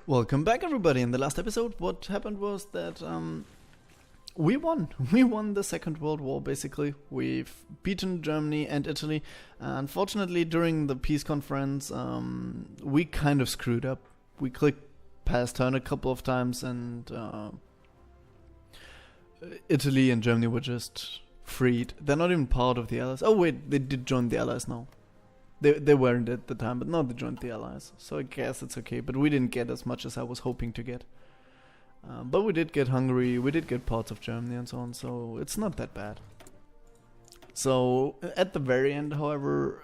Welcome back, everybody. In the last episode, what happened was that we won. We won the Second World War, basically. We've beaten Germany and Italy. Unfortunately, during the peace conference, we kind of screwed up. We clicked past turn a couple of times, and Italy and Germany were just freed. They're not even part of the Allies. Oh wait, they did join the Allies now. They weren't at the time, but now they joined the Allies. So I guess it's okay. But we didn't get as much as I was hoping to get. But we did get Hungary, we did get parts of Germany and so on, so it's not that bad. So at the very end, however,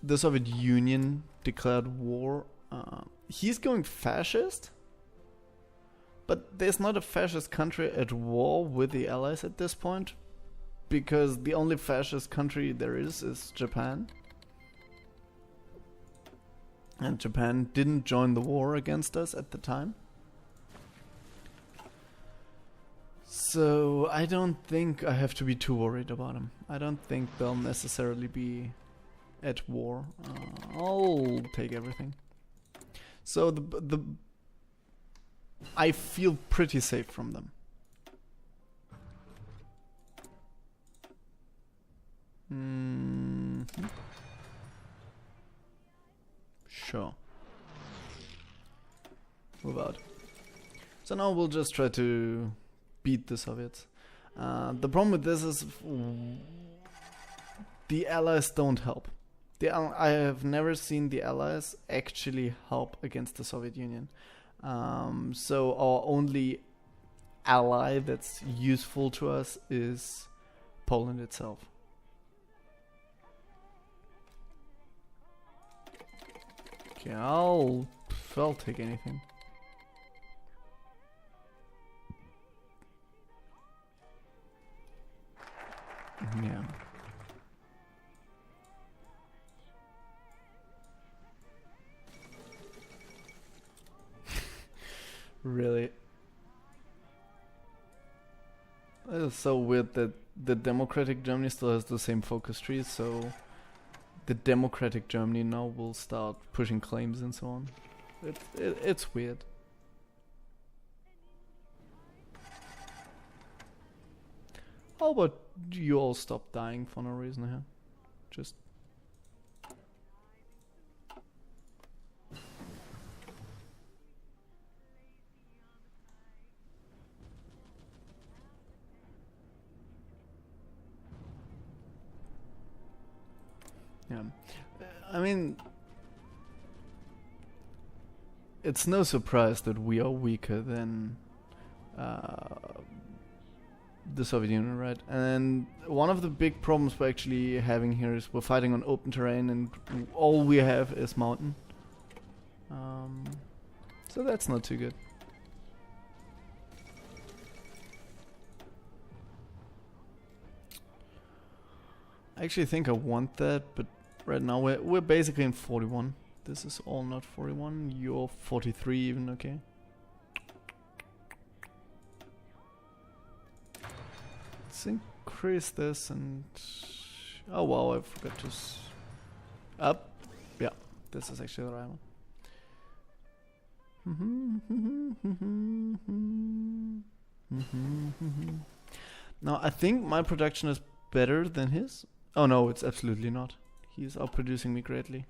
the Soviet Union declared war. He's going fascist, but there's not a fascist country at war with the Allies at this point, because the only fascist country there is Japan. And Japan didn't join the war against us at the time. So I don't think I have to be too worried about them. I don't think they'll necessarily be at war. I'll take everything. So I feel pretty safe from them. Sure. Move out. So now we'll just try to beat the Soviets. The problem with this is the Allies don't help. I have never seen the Allies actually help against the Soviet Union. So our only ally that's useful to us is Poland itself. Okay, I'll take anything. Yeah. Really? It is so weird that the democratic Germany still has the same focus trees, so the democratic Germany now will start pushing claims and so on. It's weird. How about you all stop dying for no reason here? Just... yeah. I mean, it's no surprise that we are weaker than the Soviet Union, right? And one of the big problems we're actually having here is we're fighting on open terrain and all we have is mountain. So that's not too good. I actually think I want that, but right now we're basically in 41. This is all not 41. You're 43 even, okay? Let's increase this and... oh wow, I forgot to... up. Yeah, this is actually the right one. Now I think my production is better than his. Oh no, it's absolutely not. He's outproducing me greatly.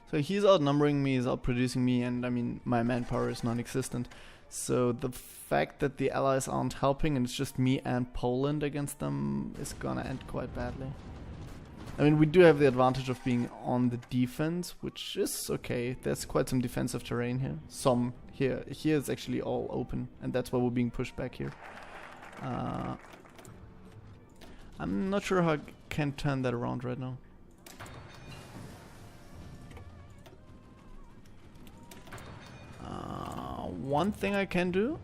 So he's outnumbering me, he's outproducing me, and I mean, my manpower is non-existent. So the fact that the Allies aren't helping and it's just me and Poland against them is gonna end quite badly. I mean, we do have the advantage of being on the defense, which is okay. There's quite some defensive terrain here. Some here. Here is actually all open, and that's why we're being pushed back here. I'm not sure how I can turn that around right now. One thing I can do,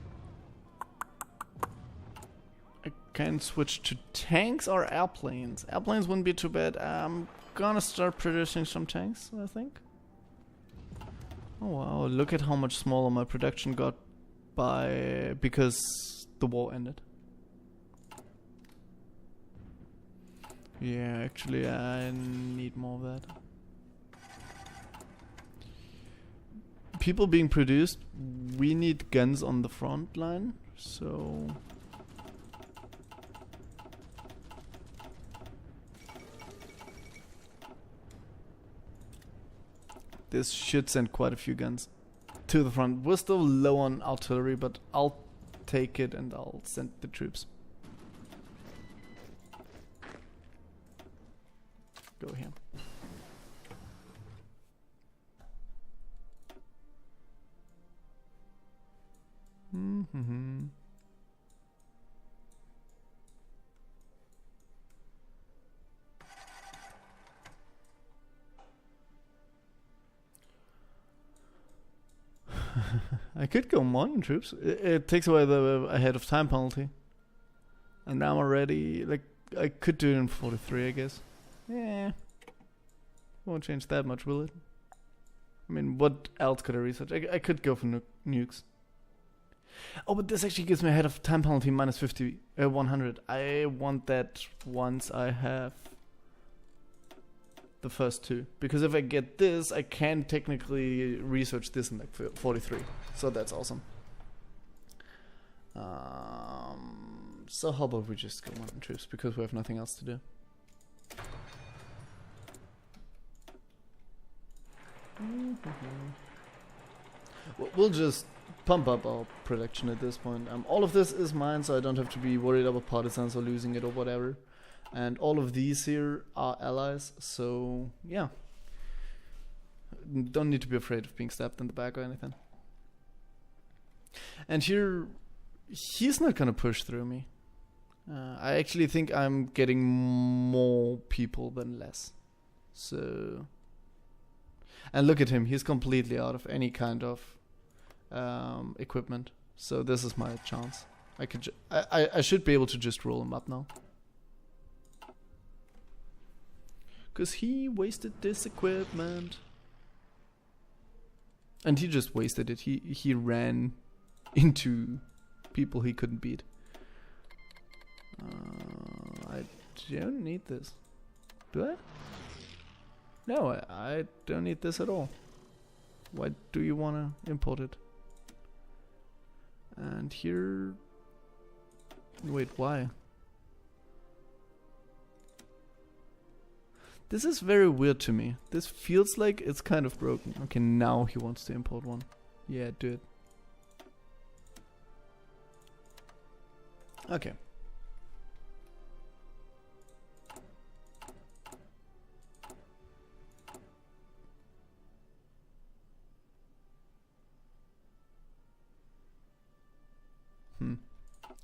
I can switch to tanks or airplanes. Airplanes wouldn't be too bad. I'm gonna start producing some tanks, I think. Oh wow, look at how much smaller my production got because the war ended. Yeah, actually I need more of that. People being produced, we need guns on the front line, so... This should send quite a few guns to the front. We're still low on artillery, but I'll take it and I'll send the troops. Go here. Mm-hmm. I could go modern troops. It takes away the ahead of time penalty. And I'm already, like, I could do it in 43, I guess. Yeah. Won't change that much, will it? I mean, what else could I research? I could go for nukes. Oh, but this actually gives me a head of time penalty minus 50, 100. I want that once I have the first two. Because if I get this, I can technically research this in like 43. So that's awesome. So how about we just go modern troops, because we have nothing else to do. We'll just pump up our production at this point. All of this is mine, so I don't have to be worried about partisans or losing it or whatever. And all of these here are allies, so yeah. Don't need to be afraid of being stabbed in the back or anything. And here, he's not gonna push through me. I actually think I'm getting more people than less. So... And look at him, he's completely out of any kind of equipment. So this is my chance. I should be able to just roll him up now. Because he wasted this equipment. And he just wasted it. He ran into people he couldn't beat. I don't need this. Do I? No, I don't need this at all. Why do you want to import it? And here... Wait, why? This is very weird to me. This feels like it's kind of broken. Okay, now he wants to import one. Yeah, do it. Okay.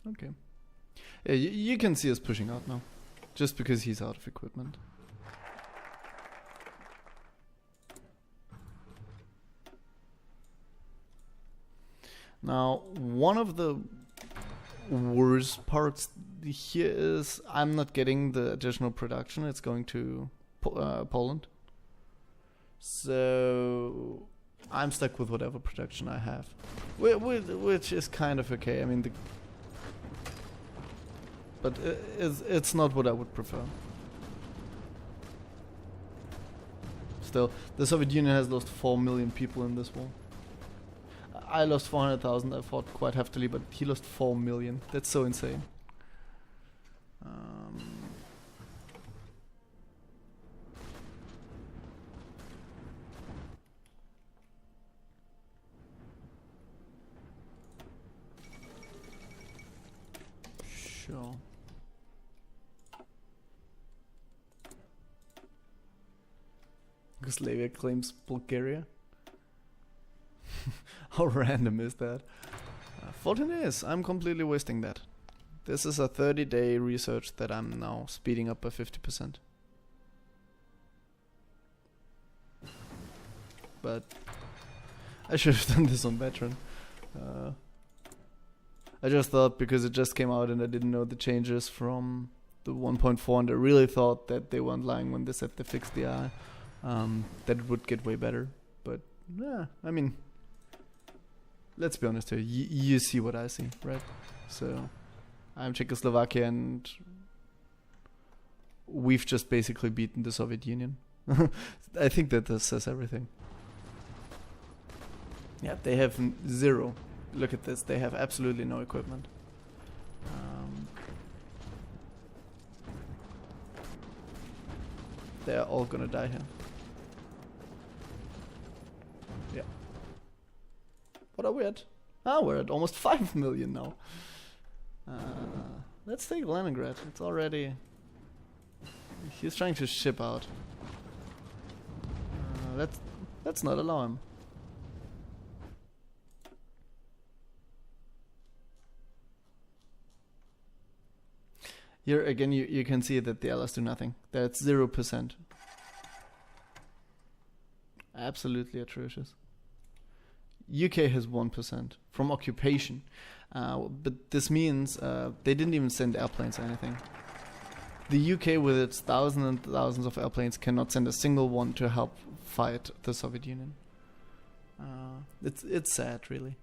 Okay. Yeah, you can see us pushing out now. Just because he's out of equipment. Now, one of the worst parts here is I'm not getting the additional production. It's going to Poland. So I'm stuck with whatever production I have. Which is kind of okay. I mean, but it's not what I would prefer. Still, the Soviet Union has lost 4 million people in this war. I lost 400,000, I fought quite heftily, but he lost 4 million. That's so insane. Sure. Yugoslavia claims Bulgaria. How random is that? 14 days. I'm completely wasting that. This is a 30-day research that I'm now speeding up by 50%. But I should have done this on veteran. I just thought because it just came out and I didn't know the changes from the 1.4, and I really thought that they weren't lying when they said they fixed the eye, that it would get way better. But yeah, I mean, let's be honest here. You see what I see, right? So I'm Czechoslovakia, and we've just basically beaten the Soviet Union. I think that this says everything. Yeah, they have zero. Look at this. They have absolutely no equipment. They're all gonna die here. Yeah. What are we at? Ah, we're at almost 5 million now. Let's take Leningrad. It's already... He's trying to ship out. Let's not allow him. Here again, you can see that the Allies do nothing. That's 0%. Absolutely atrocious. UK has 1% from occupation. But this means they didn't even send airplanes or anything. The UK, with its thousands and thousands of airplanes, cannot send a single one to help fight the Soviet Union. It's sad, really.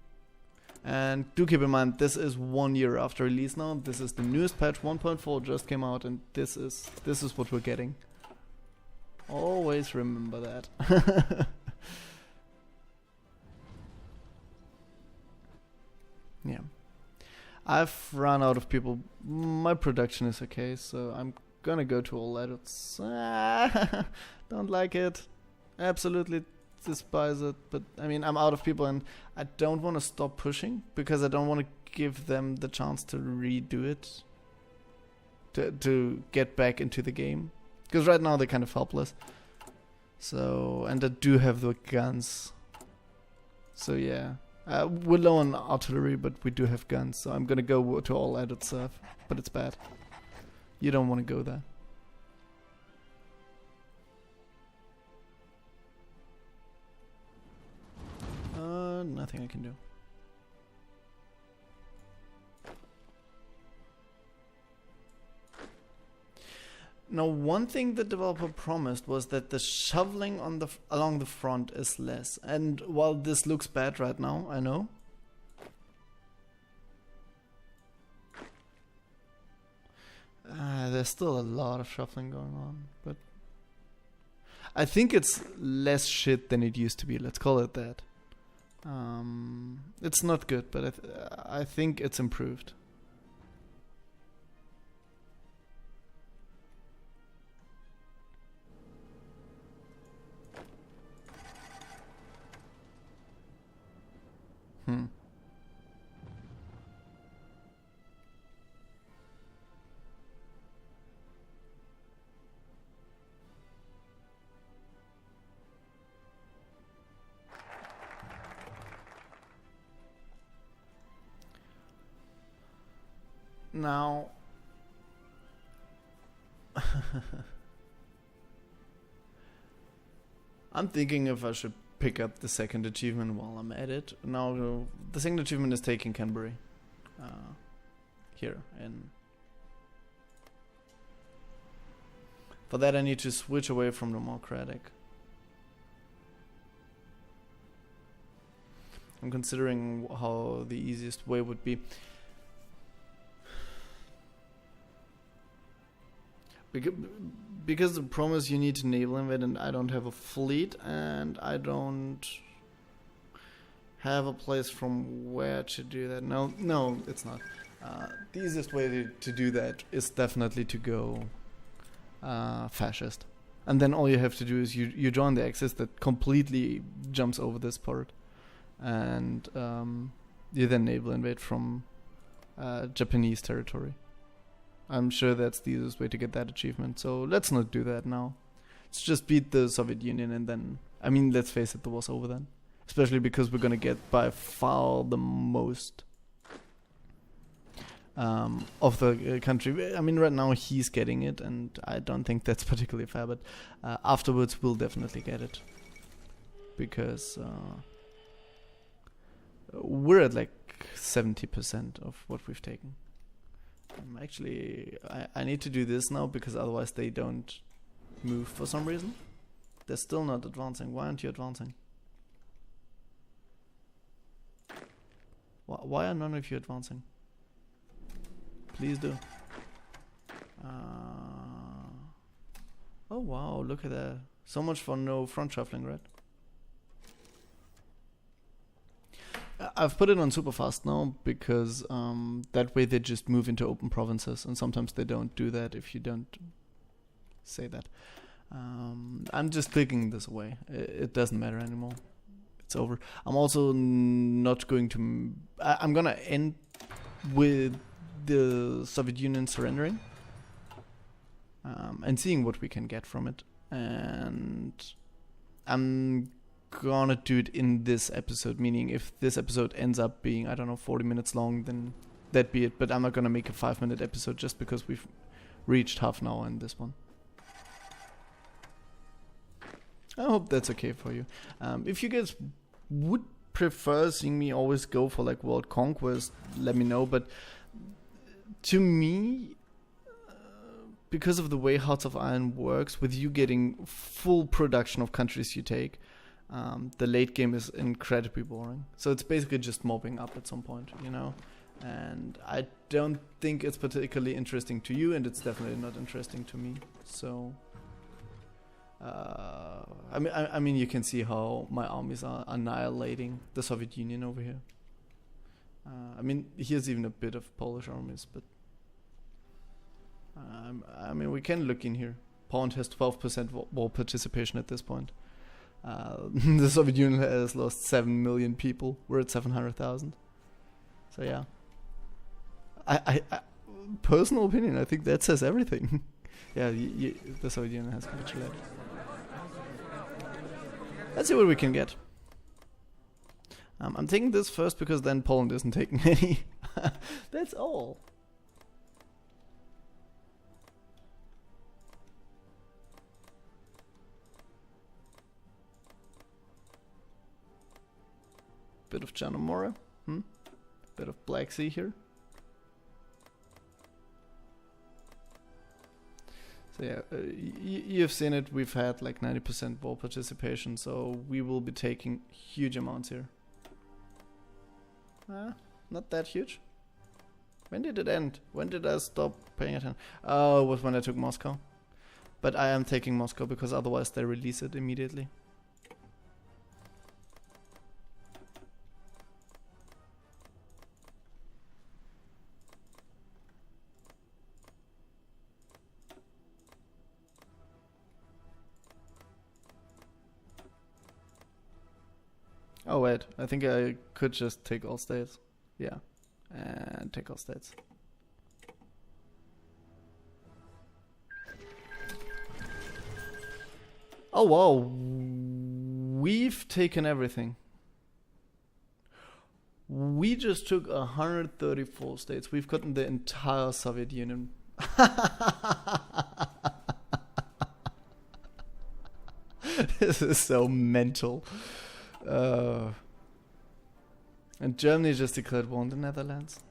And do keep in mind, this is 1 year after release now. This is the newest patch, 1.4 just came out, and this is what we're getting. Always remember that. Yeah. I've run out of people. My production is okay, so I'm gonna go to all edits. Don't like it. Absolutely despise it. But I mean, I'm out of people, and I don't want to stop pushing because I don't want to give them the chance to redo it, to get back into the game. Because right now they're kind of helpless. So, and I do have the guns. So yeah. We're low on artillery, but we do have guns, so I'm gonna go to all edit stuff, but it's bad. You don't want to go there. Nothing I can do. Now, one thing the developer promised was that the shoveling on along the front is less. And while this looks bad right now, I know. There's still a lot of shuffling going on, but I think it's less shit than it used to be. Let's call it that. It's not good, but I think it's improved. Now, I'm thinking if I should pick up the second achievement while I'm at it. Now, the second achievement is taking Canberra. Here. And for that I need to switch away from democratic. I'm considering how the easiest way would be. Because the problem is you need to naval invade, and I don't have a fleet, and I don't have a place from where to do that. No, it's not. The easiest way to do that is definitely to go fascist. And then all you have to do is you join the axis that completely jumps over this part. And you then naval invade from Japanese territory. I'm sure that's the easiest way to get that achievement, so let's not do that now. Let's just beat the Soviet Union, and then, I mean, let's face it, the war's over then. Especially because we're gonna get by far the most of the country. I mean, right now he's getting it, and I don't think that's particularly fair, but afterwards we'll definitely get it. Because we're at like 70% of what we've taken. Actually, I need to do this now because otherwise they don't move for some reason. They're still not advancing. Why aren't you advancing? Why are none of you advancing? Please do. Oh wow, look at that. So much for no front shuffling, right? I've put it on super fast now because that way they just move into open provinces, and sometimes they don't do that if you don't say that. I'm just clicking this away. It doesn't matter anymore. It's over. I'm also not going to... I'm gonna end with the Soviet Union surrendering and seeing what we can get from it. And I'm gonna do it in this episode, meaning if this episode ends up being, I don't know, 40 minutes long, then that be it. But I'm not gonna make a 5-minute episode just because we've reached half an hour in this one. I hope that's okay for you. If you guys would prefer seeing me always go for like world conquest, let me know. But to me, because of the way Hearts of Iron works, with you getting full production of countries you take, the late game is incredibly boring. So it's basically just mobbing up at some point, you know? And I don't think it's particularly interesting to you, and it's definitely not interesting to me. So... I mean, you can see how my armies are annihilating the Soviet Union over here. I mean, here's even a bit of Polish armies, but I mean, we can look in here. Poland has 12% war participation at this point. The Soviet Union has lost 7 million people. We're at 700,000. So yeah, I personal opinion, I think that says everything. Yeah, the Soviet Union has capitulated. Let's see what we can get. I'm taking this first because then Poland isn't taking any. That's all. Bit of Chernomorya. Bit of Black Sea here. So yeah, you've seen it, we've had like 90% war participation, so we will be taking huge amounts here. Not that huge. When did it end? When did I stop paying attention? Oh, it was when I took Moscow. But I am taking Moscow because otherwise they release it immediately. Oh wait, I think I could just take all states. Yeah, and take all states. Oh wow, we've taken everything. We just took 134 states. We've gotten the entire Soviet Union. This is so mental. And Germany just declared war on the Netherlands.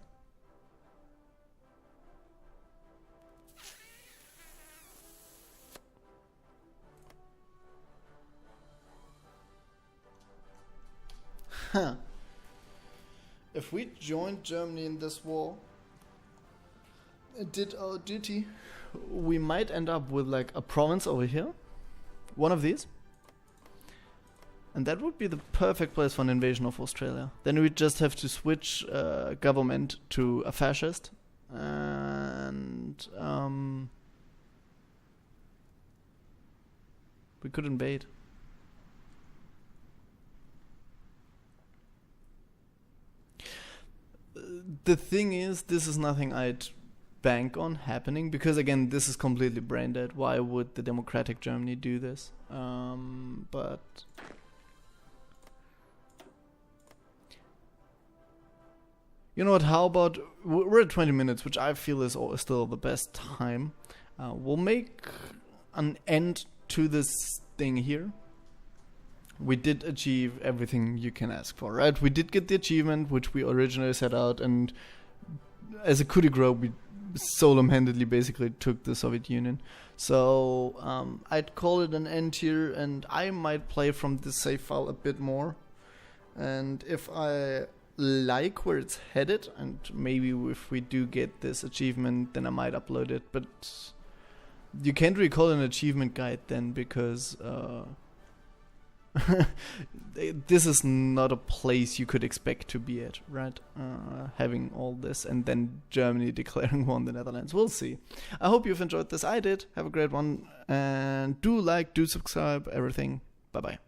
Huh. If we joined Germany in this war and did our duty, we might end up with like a province over here. One of these. And that would be the perfect place for an invasion of Australia. Then we'd just have to switch government to a fascist. And we could invade. The thing is, this is nothing I'd bank on happening, because again, this is completely brain dead. Why would the democratic Germany do this? But you know what, how about, we're at 20 minutes, which I feel is still the best time. We'll make an end to this thing here. We did achieve everything you can ask for, right? We did get the achievement, which we originally set out, and as a coup de grace, we solemn-handedly basically took the Soviet Union. So I'd call it an end here, and I might play from this save file a bit more. And if I like where it's headed, and maybe if we do get this achievement, then I might upload it. But you can't really call it an achievement guide then, because this is not a place you could expect to be at, right? Having all this and then Germany declaring war on the Netherlands. We'll see. I hope you've enjoyed this. I did. Have a great one. And do like, do subscribe, everything. Bye-bye.